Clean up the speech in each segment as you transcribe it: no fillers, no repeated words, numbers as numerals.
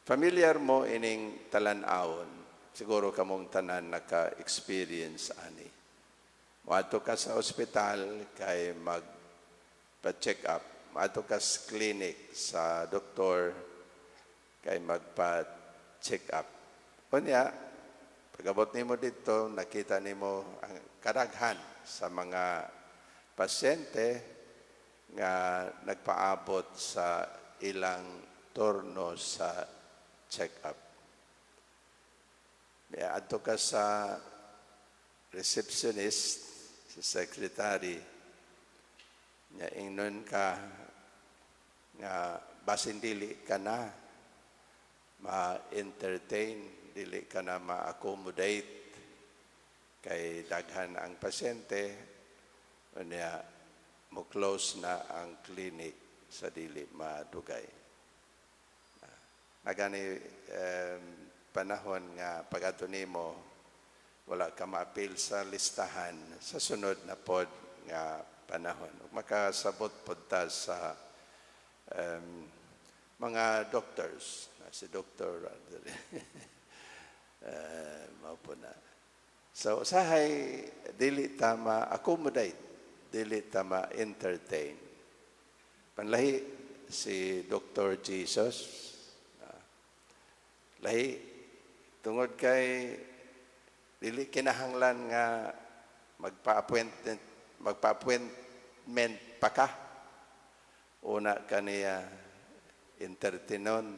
Familiar mo ining talan-awon, siguro kamong tanan naka-experience ani. Maadto ka sa ospital kay magpa-check up. Maadto ka sa clinic sa doktor kay magpa-check up. Kunya, pag-abot nimo dito, nakita nimo ang kadaghan sa mga pasyente nga nagpaabot sa ilang turno sa check-up. Adto ka sa receptionist, sa secretary, nga ingnon ka nga basin dili ka na ma-entertain, dili ka na ma-accommodate kay daghan ang pasyente, unya mo close na ang clinic sa dili madugay. Nagani panahon nga pag-ato nimo wala ka ma-appeal sa listahan sa sunod na pod nga panahon. Makasabot pod ta sa mga doctors, si Dr. maupo na. So, usahay, dili ta ma-accommodate, dili ta ma-entertain. Panlahi, si Dr. Jesus, lahi, tungod kay, dili kinahanglan nga magpa-appointment pa ka. Una kaniya entertainon.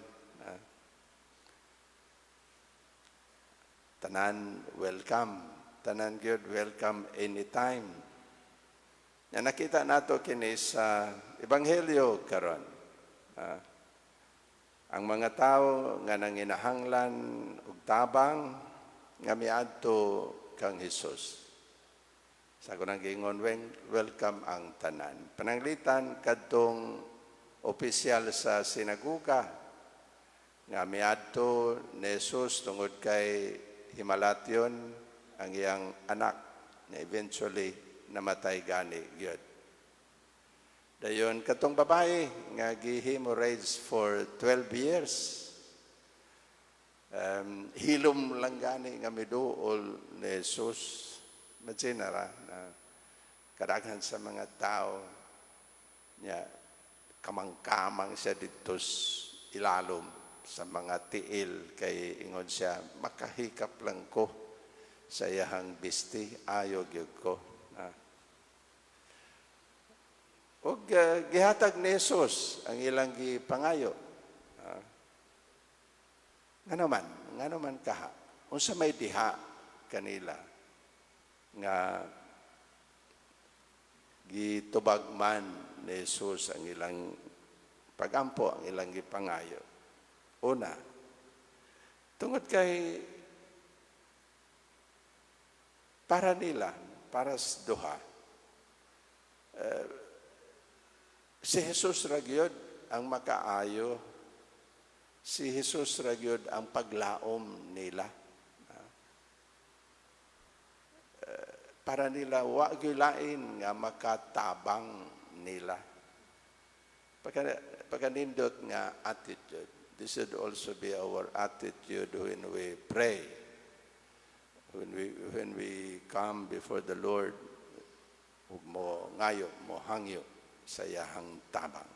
Tanan, welcome. Tanan good, welcome anytime. Na nakita nato kini sa Ebanghelyo karon. Ang mga tao nga nanginahanglan og tabang nga miadto kang Hesus. Sa kunang gingon, welcome ang tanan. Pananglitan kadtong opisyal sa sinaguga nga miadto ni Jesus tungod kay himalatyon ang iyang anak na eventually namatay gani gyud. Dayon katong babae nga gi-hemorrhage for 12 years. Hilom lang gani nga miduol ni Jesus. Maginara na kadaghan sa mga tao niya kamang-kamang siya dito ilalom sa mga tiil kay ingon siya makahikap lang ko sa iyahang bisti ayo gyud ko. Og gihatag ni Jesus ang ilang gipangayo. Nga naman kaha unsa may diha kanila nga gitubagman ni Jesus ang ilang pagampo, ang ilang gipangayo. Una, tungod kay para nila, para sa duha, si Jesus ragyod ang makaayo, si Jesus ragyod ang paglaom nila. Para nila wa gyulain nga makatabang nila. Pagkanindot nga attitude. This should also be our attitude when we pray. When we come before the Lord, mo ngayo, mo hangyo sa iyahang tabang.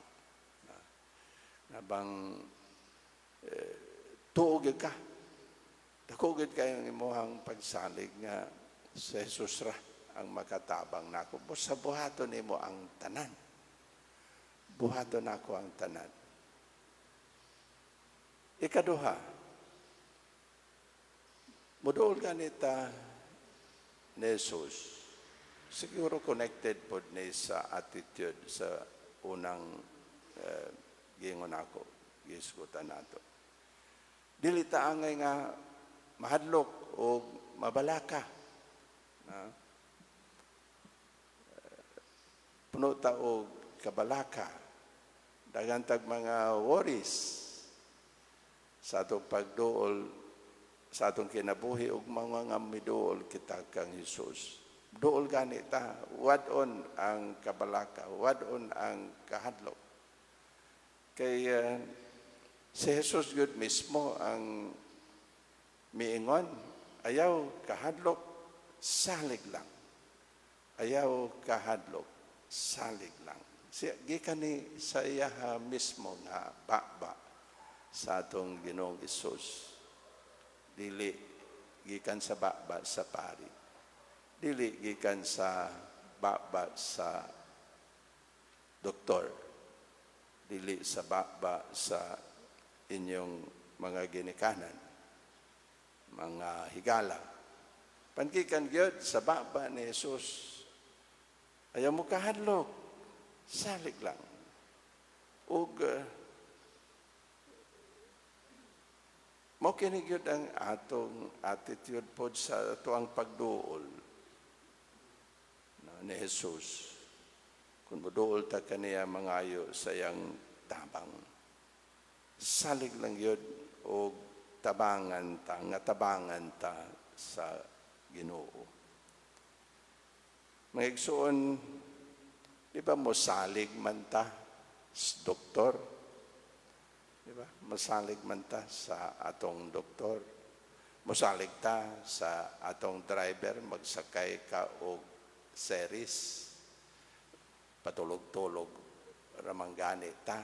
Nabang tuog ka. Dakugid kayo ng imuhang pagsalig nga sa Jesus ra ang makatabang nako. Sa buhaton nimo ang tanan. Buhaton nako ang tanan. Ikaduha, muduol ganita ni Jesus. Siguro connected po ni sa attitude sa unang gingon ako, gisgutan nato. Dili ta angay nga mahadlok o mabalaka. Puno ta og kabalaka, dagantag mga worries sa atong pagduol sa atong kinabuhi ug mga miduol kita kang Hesus. Duol gani ta, wadon ang kabalaka, wadon ang kahadlok. Kay Si Jesus Gud mismo ang miingon, ayaw kahadlok, salig lang. Ayaw kahadlok, salig lang. Gikan ni sa iya mismo nga baba sa atong Ginoong Hesus. Dili gikan sa baba sa pari. Dili gikan sa baba sa doktor. Dili sa baba sa inyong mga ginikanan, mga higala. Pangikan gyud sa baba ni Jesus. Ayaw mo kahadlok, salig lang. Ug mo kini gyud ang atong attitude pod sa tuang pagduol ni Jesus. Kung muduol ta kaniya mangayo sa iyang tabang. Salig lang yun o tabangan ta sa Ginoo. Mga igsoon, di ba mosalig man ta sa doktor? Di ba? Mosalig man ta sa atong doktor. Mosalig ta sa atong driver, magsakay ka og series. Patulog-tulog, ramanggani ta.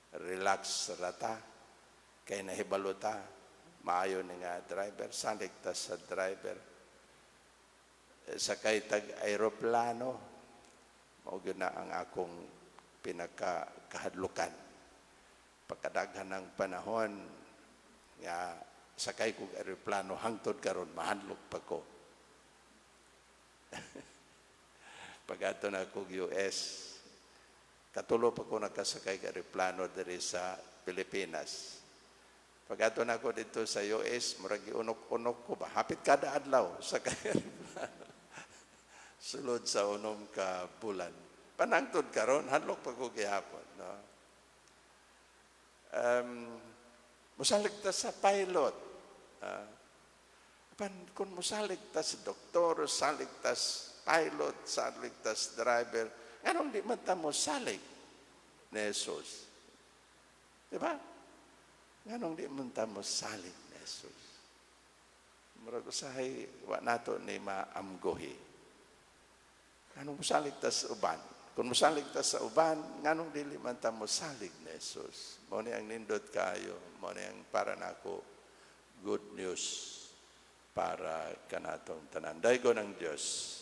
Relax rata, kay nahibalo ta, maayo ni nga driver, salig ta sa driver. Sakay tag-aeroplano, maugyo na ang akong pinakahadlukan. Pagkadaghan ng panahon, nga sakay kong aeroplano, hangtod karon mahadlok pa ko. Pag-ato na akong US, katulo pa ko nakasakay ka aeroplano diri sa Pilipinas. Pag-ato na ako dito sa US, murag unok-unok ko ba? Hapit kada adlaw sakay aeroplano. Sulod sa unom ka bulan. Panangtod karon, hadlok pa ko gihapon. No? Musalig ta sa pilot. Kung musalig ta sa doktor, salig ta sa pilot, salig ta sa driver, anong di man mo salig ni Jesus? Diba? Anong di man mo salig ni Jesus? Murag usahay, wa nato ni maamgohi. Anong musalig ta sa uban? Kung musalig ta sa uban, anong dili man mo salig ni Jesus? Mao ni ang nindot kayo, mao ni ang para nako good news para kanatong tanan. Daygo ng Dios.